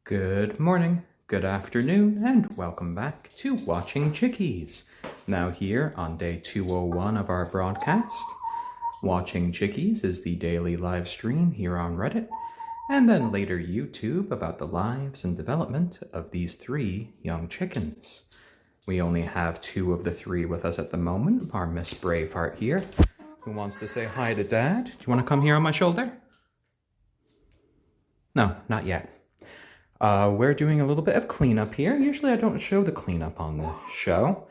Good morning, good afternoon, and welcome back to Watching Chickies. Now here on day 201 of our broadcast. Watching Chickies is the daily live stream here on Reddit, and then later YouTube about the lives and development of these three young chickens. We only have two of the three with us at the moment, our Miss Braveheart here, who wants to say hi to Dad. Do you want to come here on my shoulder? No, not yet. We're doing a little bit of cleanup here. Usually I don't show the cleanup on the show.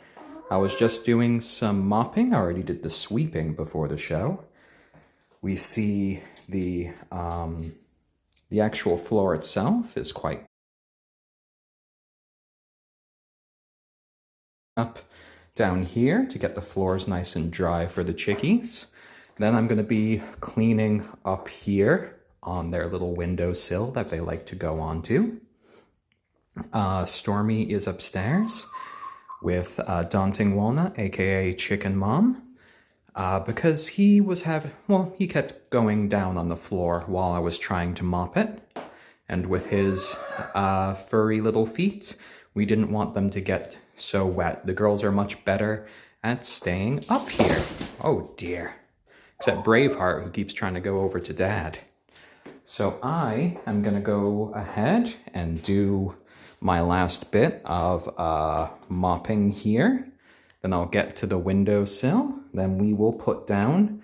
I was just doing some mopping. I already did the sweeping before the show. We see the actual floor itself is quite up down here to get the floors nice and dry for the chickies. Then I'm going to be cleaning up here on their little windowsill that they like to go onto. Stormy is upstairs with Daunting Walnut, aka Chicken Mom, because he kept going down on the floor while I was trying to mop it. And with his furry little feet, we didn't want them to get so wet. The girls are much better at staying up here. Oh dear. Except Braveheart, who keeps trying to go over to Dad. So I am going to go ahead and do my last bit of mopping here. Then I'll get to the windowsill. Then we will put down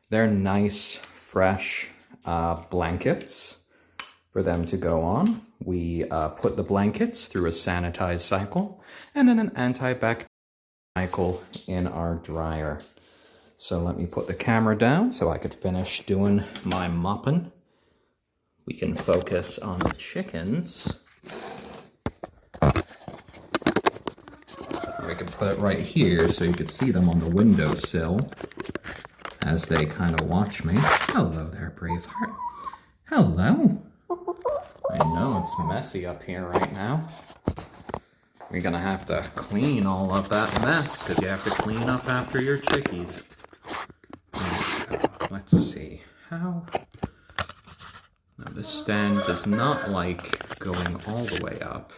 their nice, fresh blankets for them to go on. We put the blankets through a sanitized cycle and then an antibacterial cycle in our dryer. So let me put the camera down so I could finish doing my mopping. We can focus on the chickens. We can put it right here so you could see them on the windowsill as they kind of watch me. Hello there, Braveheart. Hello. I know it's messy up here right now. We're gonna have to clean all of that mess because you have to clean up after your chickies. Let's see. How? Now this stand does not like going all the way up,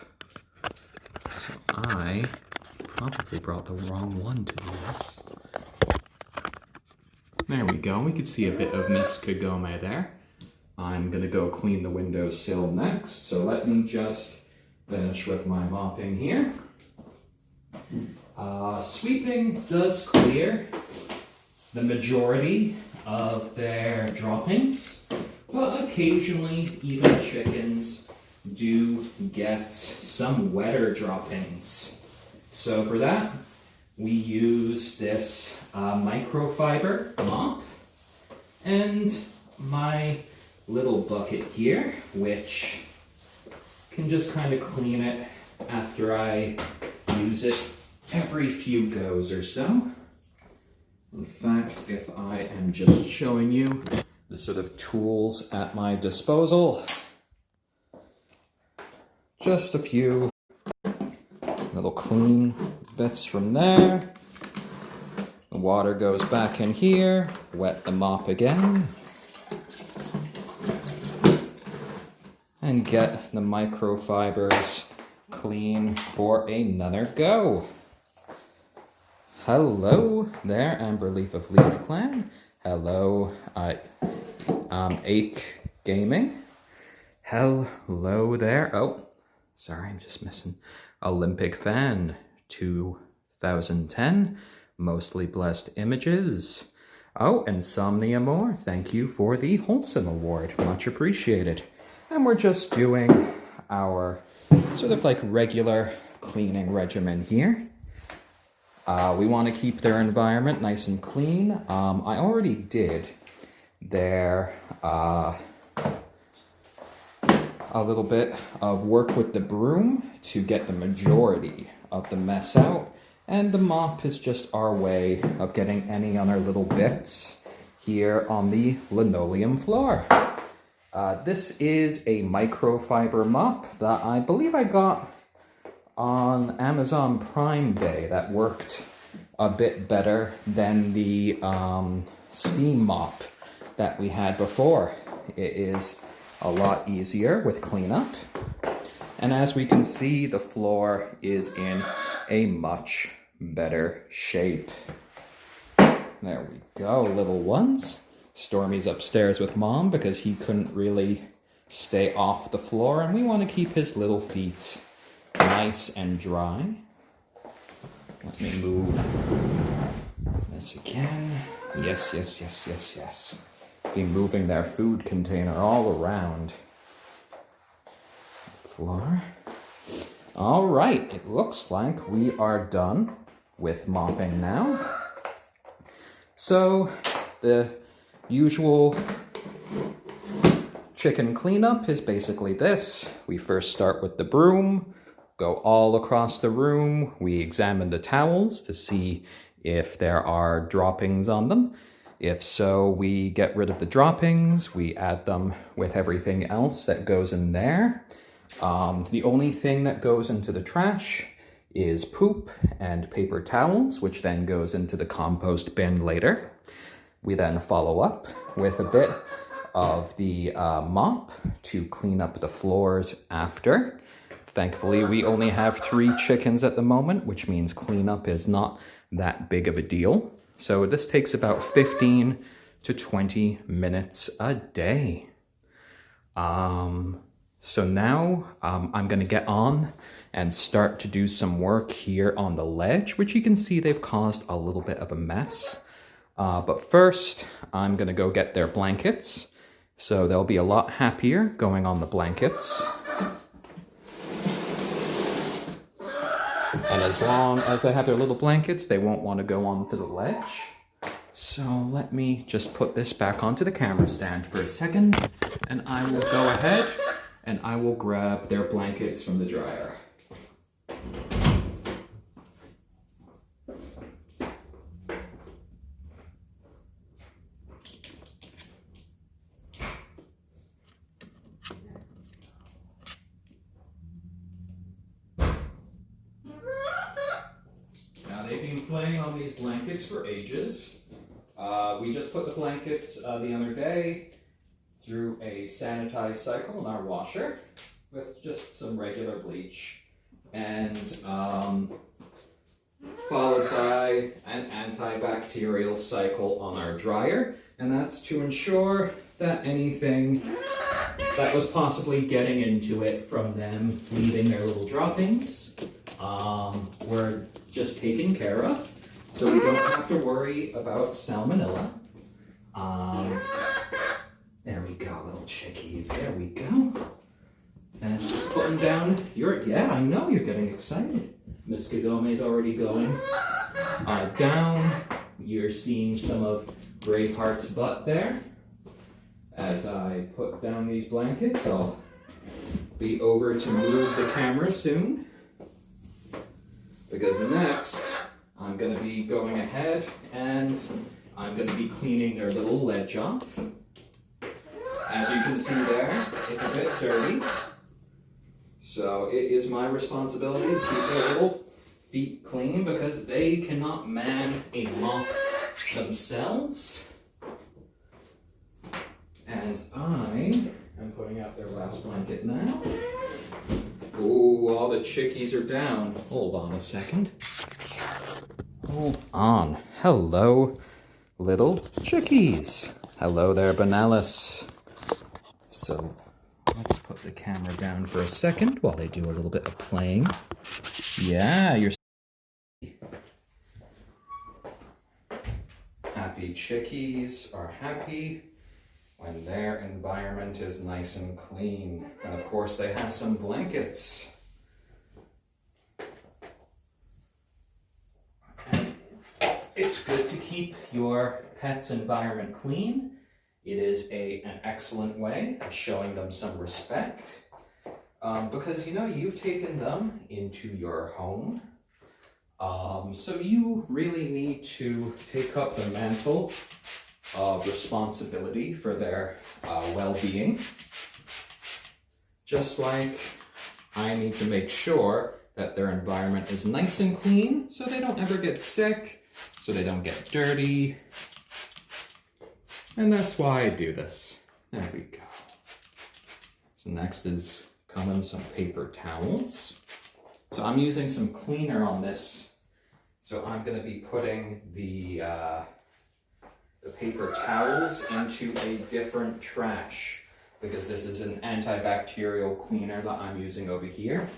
so I probably brought the wrong one to do this. There we go, we could see a bit of Miss Kagome there. I'm gonna go clean the windowsill next, so let me just finish with my mopping here. Sweeping does clear the majority of their droppings. But occasionally, even chickens do get some wetter droppings. So for that, we use this microfiber mop and my little bucket here, which can just kind of clean it after I use it every few goes or so. In fact, if I am just showing you the sort of tools at my disposal. Just a few little clean bits from there. The water goes back in here. Wet the mop again. And get the microfibers clean for another go. Hello there, Amber Leaf of Leaf Clan. Hello, Ache Gaming. Hello there. Oh, sorry, I'm just missing. Olympic Fan 2010. Mostly Blessed Images. Oh, Insomnia More. Thank you for the Wholesome Award. Much appreciated. And we're just doing our sort of like regular cleaning regimen here. We want to keep their environment nice and clean. I already did their a little bit of work with the broom to get the majority of the mess out, and the mop is just our way of getting any other little bits here on the linoleum floor. This is a microfiber mop that I believe I got on Amazon Prime Day that worked a bit better than the steam mop that we had before. It is a lot easier with cleanup. And as we can see, the floor is in a much better shape. There we go, little ones. Stormy's upstairs with Mom because he couldn't really stay off the floor, and we want to keep his little feet nice and dry. Let me move this again. Yes, yes, yes, yes, yes. Be moving their food container all around the floor. All right, it looks like we are done with mopping now. So the usual chicken cleanup is basically this. We first start with the broom, go all across the room. We examine the towels to see if there are droppings on them. If so, we get rid of the droppings. We add them with everything else that goes in there. The only thing that goes into the trash is poop and paper towels, which then goes into the compost bin later. We then follow up with a bit of the mop to clean up the floors after. Thankfully, we only have 3 chickens at the moment, which means cleanup is not that big of a deal. So this takes about 15 to 20 minutes a day. So now I'm going to get on and start to do some work here on the ledge, which you can see they've caused a little bit of a mess. But first, I'm going to go get their blankets. So they'll be a lot happier going on the blankets. And as long as I have their little blankets, they won't want to go onto the ledge. So let me just put this back onto the camera stand for a second, and I will go ahead and I will grab their blankets from the dryer. Now they've been playing on these blankets for ages. We just put the blankets the other day through a sanitized cycle in our washer with just some regular bleach, and followed by an antibacterial cycle on our dryer, and that's to ensure that anything that was possibly getting into it from them leaving their little droppings were just taken care of, so we don't have to worry about salmonella. There we go, little chickies. There we go. And it's just putting down yeah, I know you're getting excited. Miss Kagome's already going down. You're seeing some of Braveheart's butt there. As I put down these blankets, I'll be over to move the camera soon. Because next, I'm going to be going ahead and I'm going to be cleaning their little ledge off. As you can see there, it's a bit dirty. So it is my responsibility to keep their little feet clean because they cannot man a mop themselves. And I am putting out their last blanket now. Ooh, all the chickies are down. Hold on a second. Hold on. Hello, little chickies. Hello there, Benalis. So let's put the camera down for a second while they do a little bit of playing. Yeah, you're happy chickies are happy when their environment is nice and clean. And of course they have some blankets. And it's good to keep your pet's environment clean. It is an excellent way of showing them some respect. Because, you know, you've taken them into your home. So you really need to take up the mantle of responsibility for their well-being. Just like I need to make sure that their environment is nice and clean so they don't ever get sick, so they don't get dirty. And that's why I do this. There we go. So next is come in some paper towels. So I'm using some cleaner on this. So I'm going to be putting the paper towels into a different trash because this is an antibacterial cleaner that I'm using over here.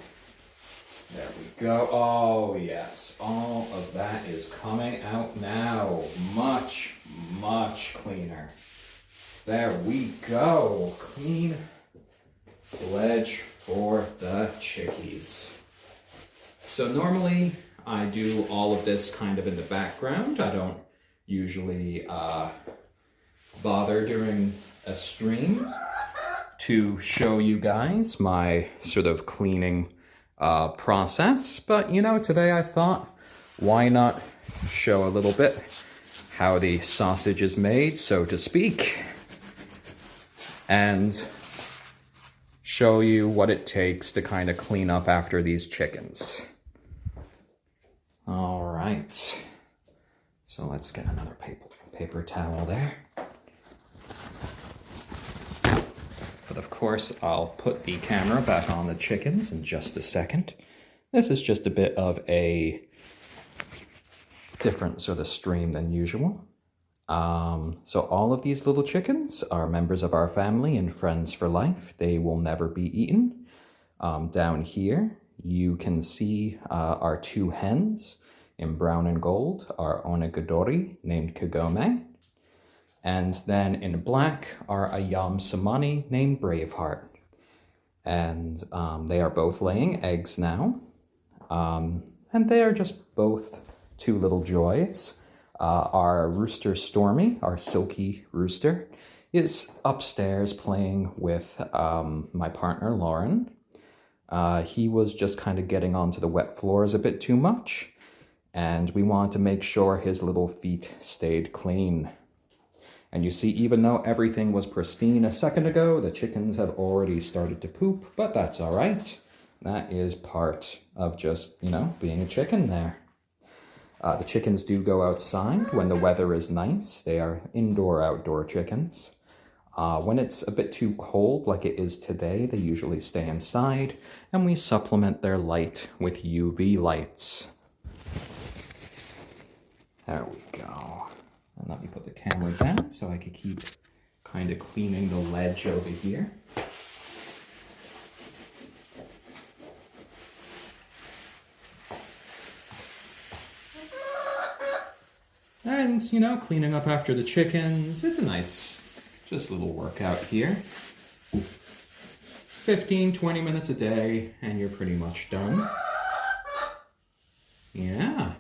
There we go. Oh yes, all of that is coming out now. Much, much cleaner. There we go. Clean ledge for the chickies. So normally I do all of this kind of in the background. I don't usually bother during a stream to show you guys my sort of cleaning process, but you know, today I thought, why not show a little bit how the sausage is made, so to speak, and show you what it takes to kind of clean up after these chickens. All right, so let's get another paper towel there. But of course, I'll put the camera back on the chickens in just a second. This is just a bit of a different sort of stream than usual. So all of these little chickens are members of our family and friends for life. They will never be eaten. Down here, you can see our two hens in brown and gold, our onagadori named Kagome. And then in black are ayam cemeni named Braveheart. And they are both laying eggs now. And they are just both two little joys. Our rooster Stormy, our silkie rooster, is upstairs playing with my partner Lauren. He was just kind of getting onto the wet floors a bit too much. And we wanted to make sure his little feet stayed clean. And you see, even though everything was pristine a second ago, the chickens have already started to poop, but that's all right. That is part of just, you know, being a chicken there. The chickens do go outside when the weather is nice. They are indoor-outdoor chickens. When it's a bit too cold, like it is today, they usually stay inside, and we supplement their light with UV lights. There we go. And let me put the camera down so I could keep kind of cleaning the ledge over here. And, you know, cleaning up after the chickens, it's a nice, just little workout here. 15, 20 minutes a day, and you're pretty much done. Yeah.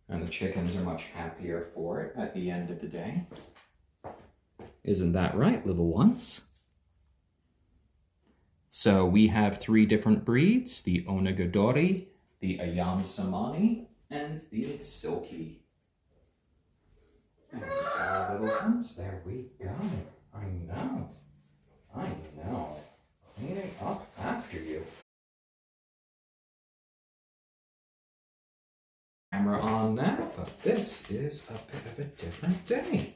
And the chickens are much happier for it at the end of the day. Isn't that right, little ones? So we have 3 different breeds, the onagadori, the ayam cemeni, and the silkie. There we go, little ones. There we go. I know. Cleaning up after you. Camera on now, but this is a bit of a different day.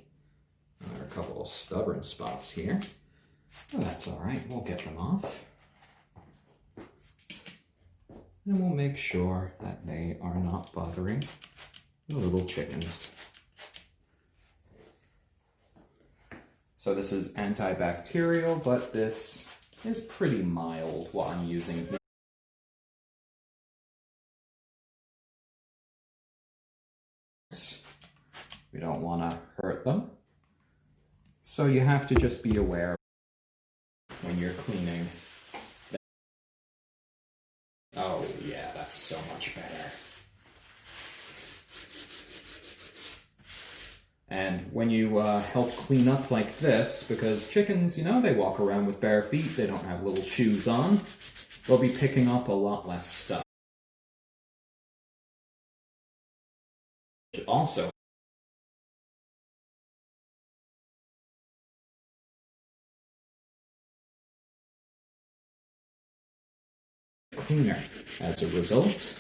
There are a couple of stubborn spots here. Oh, that's all right. We'll get them off. And we'll make sure that they are not bothering the little chickens. So this is antibacterial, but this is pretty mild what I'm using here. We don't want to hurt them. So you have to just be aware when you're cleaning. Oh yeah, that's so much better. And when you help clean up like this, because chickens, you know, they walk around with bare feet, they don't have little shoes on, they'll be picking up a lot less stuff. Also, cleaner as a result,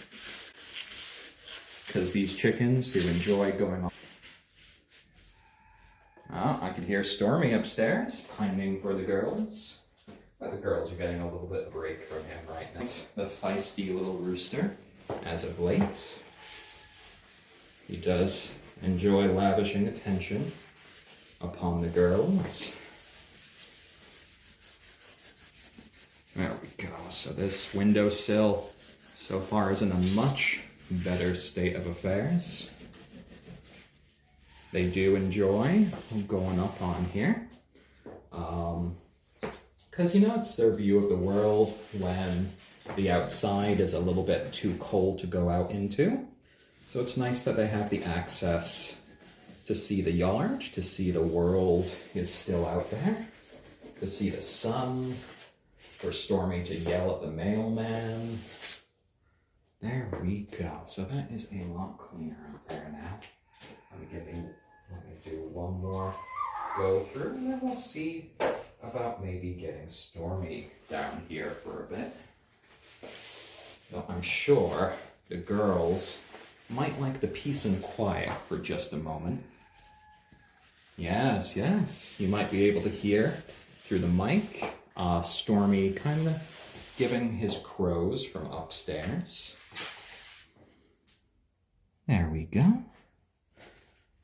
because these chickens do enjoy going on. Oh, I can hear Stormy upstairs, pining for the girls. But the girls are getting a little bit of break from him right now. The feisty little rooster, as of late. He does enjoy lavishing attention upon the girls. There we go. So this windowsill so far is in a much better state of affairs. They do enjoy going up on here. Because, you know, it's their view of the world when the outside is a little bit too cold to go out into. So it's nice that they have the access to see the yard, to see the world is still out there, to see the sun, for Stormy to yell at the mailman. There we go. So that is a lot cleaner out there now. Let me do one more go through, and then we'll see about maybe getting Stormy down here for a bit. Though I'm sure the girls might like the peace and quiet for just a moment. Yes, yes, you might be able to hear through the mic Stormy kind of giving his crows from upstairs. There we go.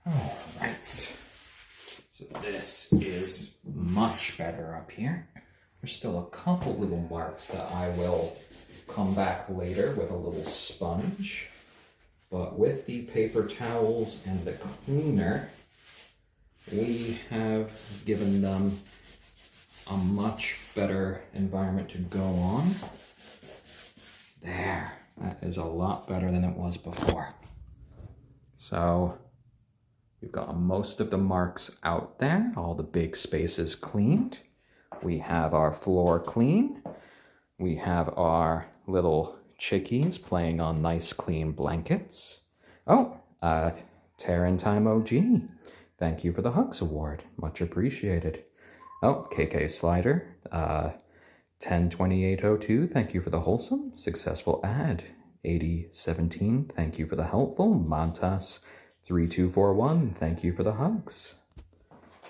All right. So this is much better up here. There's still a couple little marks that I will come back later with a little sponge. But with the paper towels and the cleaner, we have given them a much better environment to go on. There, that is a lot better than it was before. So we've got most of the marks out there, all the big spaces cleaned. We have our floor clean. We have our little chickies playing on nice clean blankets. Oh, Terran Time OG. Thank you for the Hugs Award. Much appreciated. Oh, KK Slider. 102802, thank you for the wholesome. Successful ad. 8017, thank you for the helpful. Montas 3241, thank you for the hugs.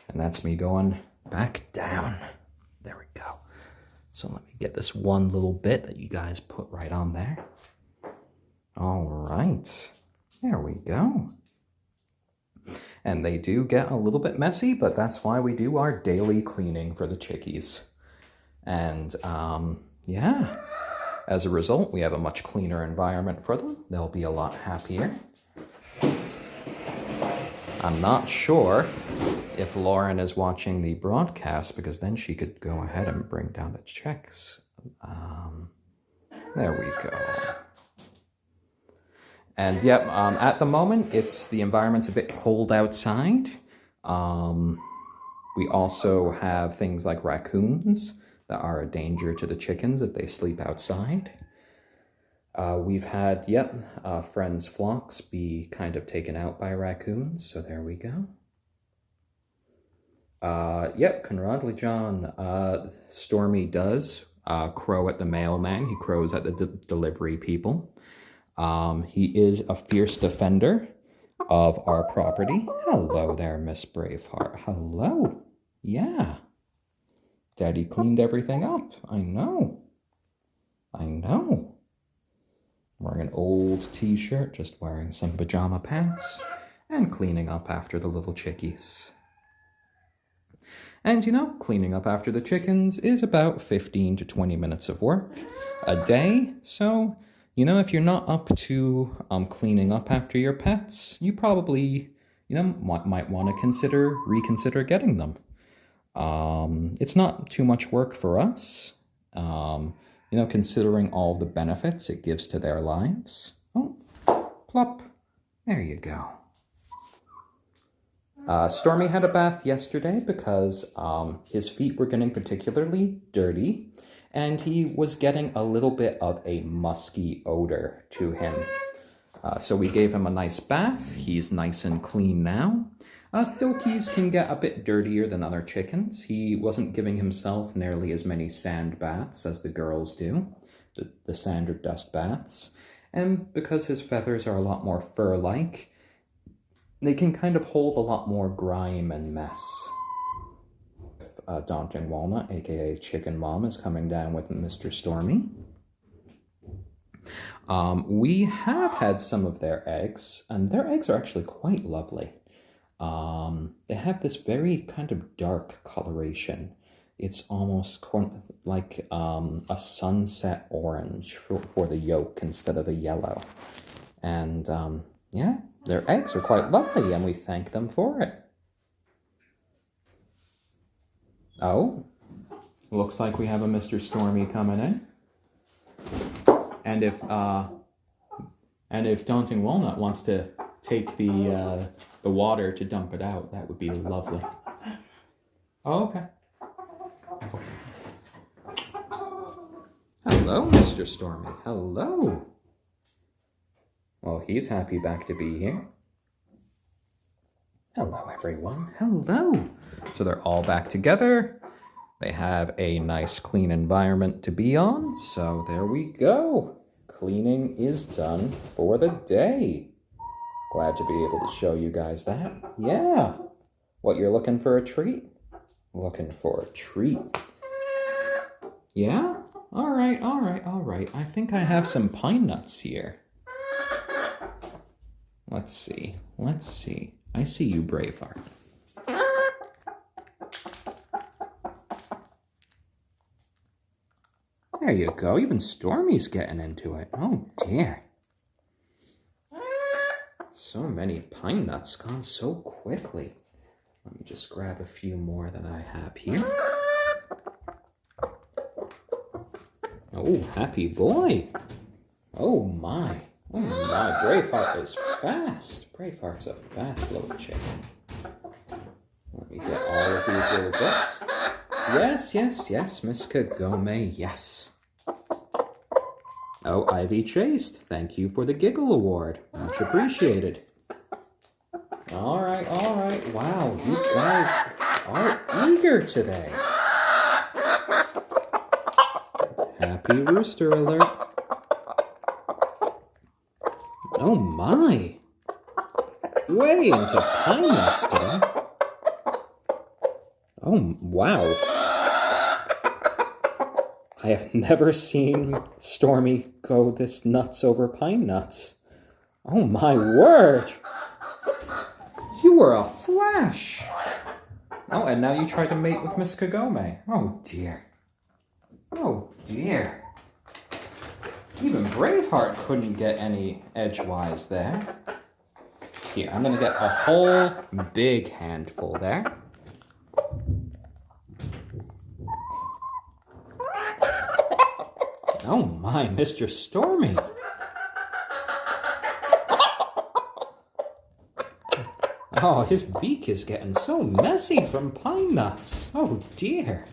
And that's me going back down. There we go. So let me get this one little bit that you guys put right on there. All right. There we go. And they do get a little bit messy, but that's why we do our daily cleaning for the chickies. And yeah, as a result, we have a much cleaner environment for them. They'll be a lot happier. I'm not sure if Lauren is watching the broadcast, because then she could go ahead and bring down the checks. There we go. And yep, at the moment, the environment's a bit cold outside. We also have things like raccoons that are a danger to the chickens if they sleep outside. We've had, friends' flocks be kind of taken out by raccoons, so there we go. Conradly John, Stormy does crow at the mailman. He crows at the delivery people. He is a fierce defender of our property. Hello there, Miss Braveheart. Hello. Yeah. Daddy cleaned everything up. I know. Wearing an old t-shirt, just wearing some pajama pants, and cleaning up after the little chickies. And cleaning up after the chickens is about 15 to 20 minutes of work a day. So, if you're not up to cleaning up after your pets, you probably, might want to reconsider getting them. It's not too much work for us, considering all the benefits it gives to their lives. Oh, plop. There you go. Stormy had a bath yesterday because his feet were getting particularly dirty, and he was getting a little bit of a musky odor to him. So we gave him a nice bath. He's nice and clean now. Silkies can get a bit dirtier than other chickens. He wasn't giving himself nearly as many sand baths as the girls do, the sand or dust baths. And because his feathers are a lot more fur-like, they can kind of hold a lot more grime and mess. Daunting Walnut, aka Chicken Mom, is coming down with Mr. Stormy. We have had some of their eggs, and their eggs are actually quite lovely. They have this very kind of dark coloration. It's almost like a sunset orange for the yolk instead of a yellow. And yeah, their eggs are quite lovely, and we thank them for it. Oh, looks like we have a Mr. Stormy coming in. And if Daunting Walnut wants to take the water to dump it out, that would be lovely. Oh, okay. Hello, Mr. Stormy. Hello. Well, he's happy back to be here. Hello, everyone. Hello. So they're all back together. They have a nice, clean environment to be on. So there we go. Cleaning is done for the day. Glad to be able to show you guys that. Yeah. What, you're looking for a treat? Looking for a treat. Yeah? All right. I think I have some pine nuts here. Let's see. I see you, Braveheart. There you go. Even Stormy's getting into it. Oh, dear. So many pine nuts gone so quickly. Let me just grab a few more that I have here. Oh, happy boy. Oh, my. Braveheart is fast. Braveheart's a fast little chicken. Let me get all of these little bits. Yes, Miss Kagome, yes. Oh, Ivy Chased, thank you for the Giggle Award. Much appreciated. All right. Wow, you guys are eager today. Happy Rooster Alert. Oh, my. Way into pine nuts today. Oh, wow. I have never seen Stormy go this nuts over pine nuts. Oh, my word. You were a flash. Oh, and now you try to mate with Miss Kagome. Oh, dear. Even Braveheart couldn't get any edgewise there. Here, I'm going to get a whole big handful there. Oh my, Mr. Stormy. Oh, his beak is getting so messy from pine nuts. Oh dear.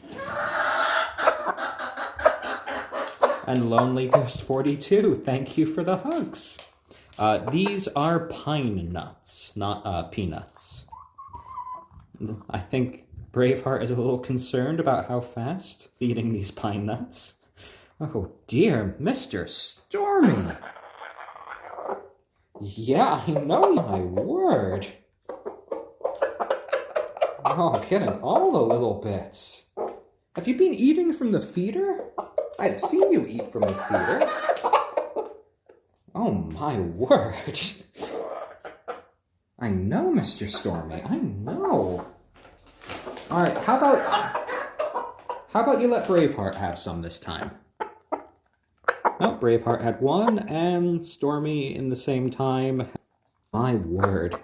And Lonely Ghost 42, thank you for the hugs. These are pine nuts, not peanuts. I think Braveheart is a little concerned about how fast eating these pine nuts. Oh dear, Mr. Stormy. Yeah, I know, my word. Oh, getting all the little bits. Have you been eating from the feeder? I've seen you eat from the feeder. Oh, my word. I know, Mr. Stormy, I know. All right, how about you let Braveheart have some this time? No, Braveheart had one, and Stormy in the same time. My word.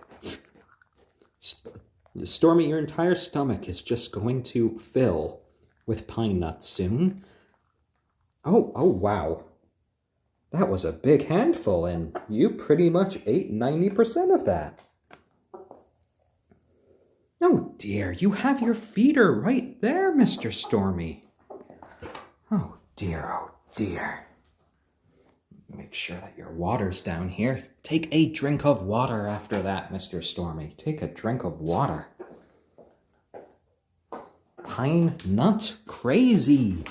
Stormy, your entire stomach is just going to fill with pine nuts soon. Oh, wow. That was a big handful, and you pretty much ate 90% of that. Oh dear, you have your feeder right there, Mr. Stormy. Oh dear. Make sure that your water's down here. Take a drink of water after that, Mr. Stormy. Take a drink of water. Pine nut crazy.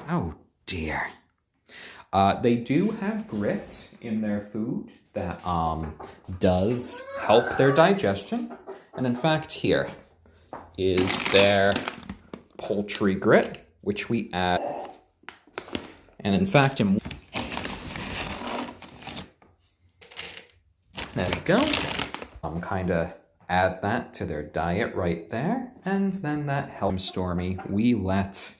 Oh dear. They do have grit in their food that does help their digestion. And in fact, here is their poultry grit, which we add. And in fact, there we go. Kind of add that to their diet right there. And then that helps Stormy. We let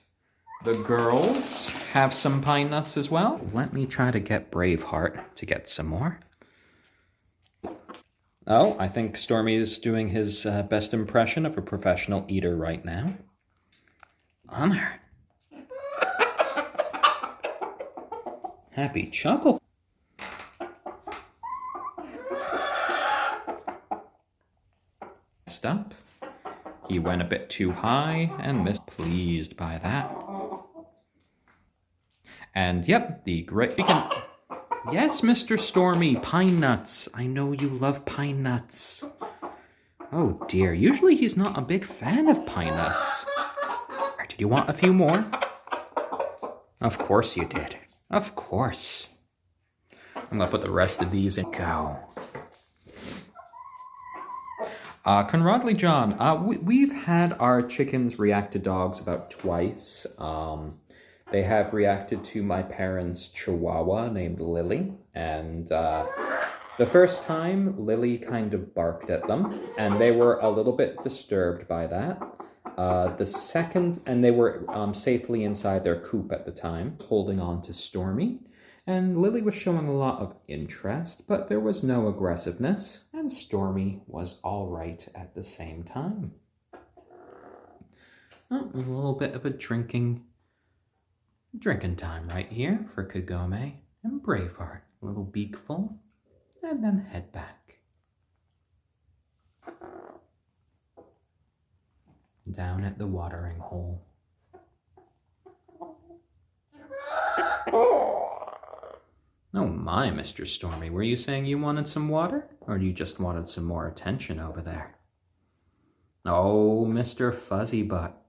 the girls have some pine nuts as well. Let me try to get Braveheart to get some more. Oh, I think Stormy is doing his best impression of a professional eater right now. Honor. Happy chuckle. Up. He went a bit too high and missed. Pleased by that. And yep, the great... Yes, Mr. Stormy, pine nuts. I know you love pine nuts. Oh dear, usually he's not a big fan of pine nuts. Did you want a few more? Of course you did. Of course. I'm gonna put the rest of these in. Go. Conrodley John, we've had our chickens react to dogs about twice. They have reacted to my parents' chihuahua named Lily, and the first time, Lily kind of barked at them, and they were a little bit disturbed by that. The second, and they were safely inside their coop at the time, holding on to Stormy. And Lily was showing a lot of interest, but there was no aggressiveness, and Stormy was all right at the same time. Oh, a little bit of a drinking time right here for Kagome and Braveheart. A little beakful, and then head back. Down at the watering hole. Oh my, Mr. Stormy, were you saying you wanted some water? Or you just wanted some more attention over there? Oh, Mr. Fuzzy Butt.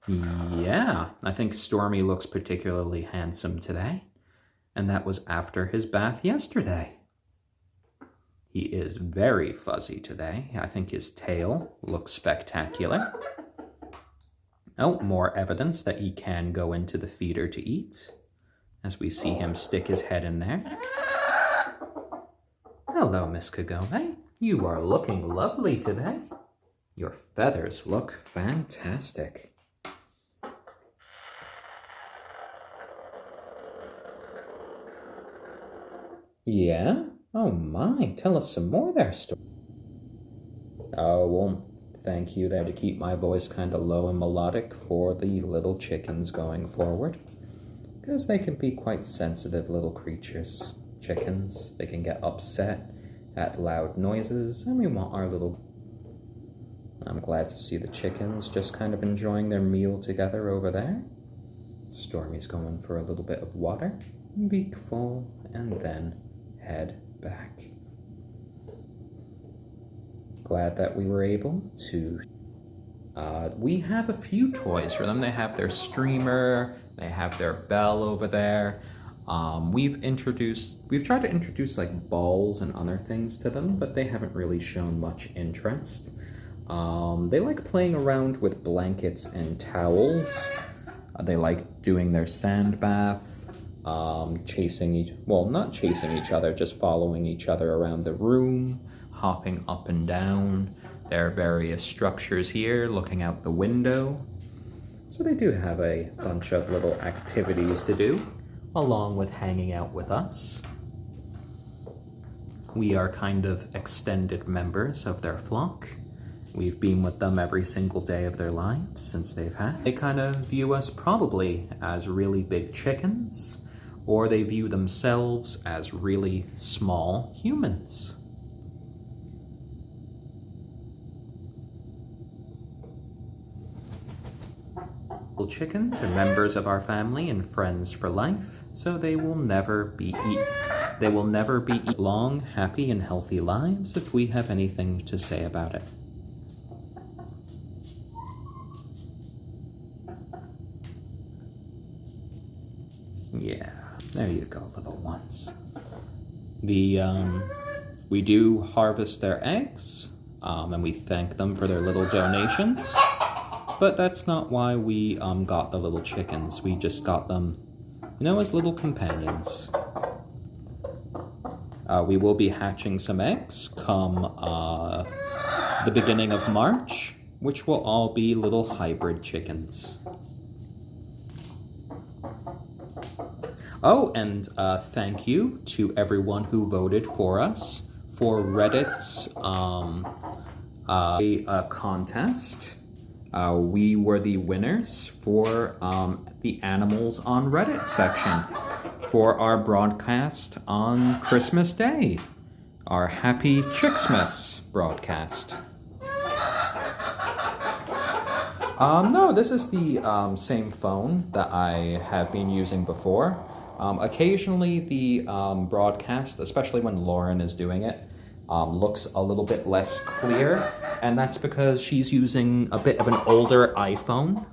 Yeah, I think Stormy looks particularly handsome today. And that was after his bath yesterday. He is very fuzzy today. I think his tail looks spectacular. Oh, more evidence that he can go into the feeder to eat. As we see him stick his head in there. Hello, Miss Kagome. You are looking lovely today. Your feathers look fantastic. Yeah? Oh my, tell us some more there, Stormy. Oh, well, thank you there to keep my voice kind of low and melodic for the little chickens going forward. Because they can be quite sensitive little creatures. Chickens, they can get upset at loud noises, and we want our little... I'm glad to see the chickens just kind of enjoying their meal together over there. Stormy's going for a little bit of water, beak full, and then head back. Glad that we were able to... we have a few toys for them. They have their streamer, they have their bell over there. We've tried to introduce like balls and other things to them, but they haven't really shown much interest. They like playing around with blankets and towels. They like doing their sand bath, not chasing each other, just following each other around the room, hopping up and down. There are various structures here, looking out the window. So they do have a bunch of little activities to do, along with hanging out with us. We are kind of extended members of their flock. We've been with them every single day of their lives since they've had. They kind of view us probably as really big chickens, or they view themselves as really small humans. Chickens are members of our family and friends for life, so they will never be long, happy, and healthy lives if we have anything to say about it. Yeah, there you go, little ones. We do harvest their eggs, and we thank them for their little donations. But that's not why we got the little chickens. We just got them, you know, as little companions. We will be hatching some eggs come the beginning of March, which will all be little hybrid chickens. Oh, and thank you to everyone who voted for us for Reddit's contest. We were the winners for the Animals on Reddit section for our broadcast on Christmas Day, our Happy Chicksmas broadcast. No, this is the same phone that I have been using before. Occasionally the broadcast, especially when Lauren is doing it, looks a little bit less clear, and that's because she's using a bit of an older iPhone.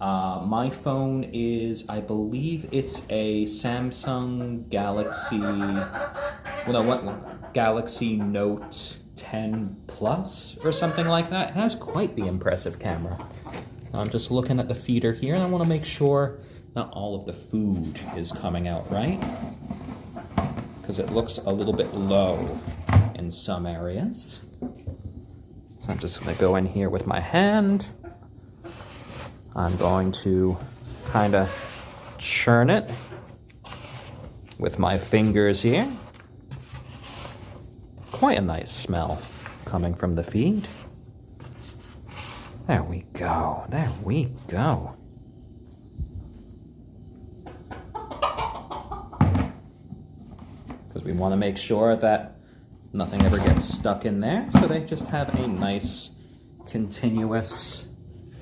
My phone is, I believe it's a Samsung Galaxy Note 10 Plus or something like that. It has quite the impressive camera. I'm just looking at the feeder here, and I want to make sure that all of the food is coming out right, because it looks a little bit low in some areas. So I'm just going to go in here with my hand. I'm going to kind of churn it with my fingers here. Quite a nice smell coming from the feed. There we go. There we go. Because we want to make sure that nothing ever gets stuck in there, so they just have a nice continuous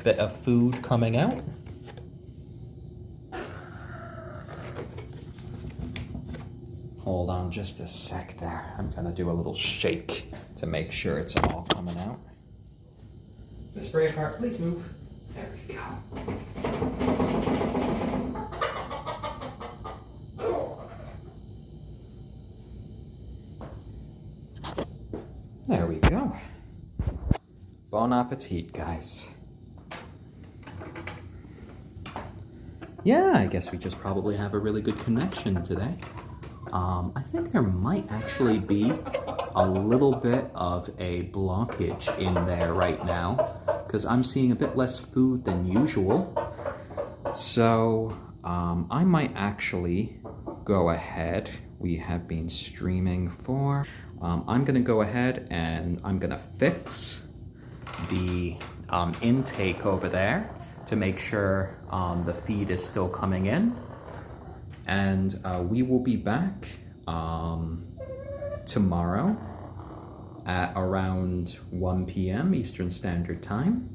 bit of food coming out. Hold on just a sec there. I'm gonna do a little shake to make sure it's all coming out. Miss Braveheart, please move. There we go. There we go. Bon appetit, guys. Yeah, I guess we just probably have a really good connection today. I think there might actually be a little bit of a blockage in there right now, because I'm seeing a bit less food than usual. So I might actually go ahead. We have been streaming for... I'm going to go ahead and I'm going to fix the intake over there to make sure the feed is still coming in. And we will be back tomorrow at around 1 p.m. Eastern Standard Time.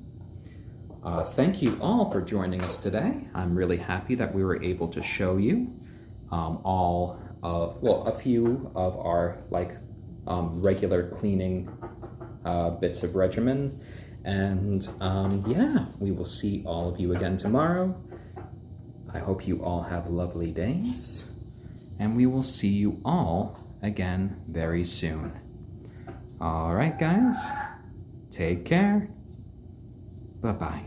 Thank you all for joining us today. I'm really happy that we were able to show you a few of our regular cleaning bits of regimen. And yeah, we will see all of you again tomorrow. I hope you all have lovely days, and we will see you all again very soon. All right, guys, take care. Bye-bye.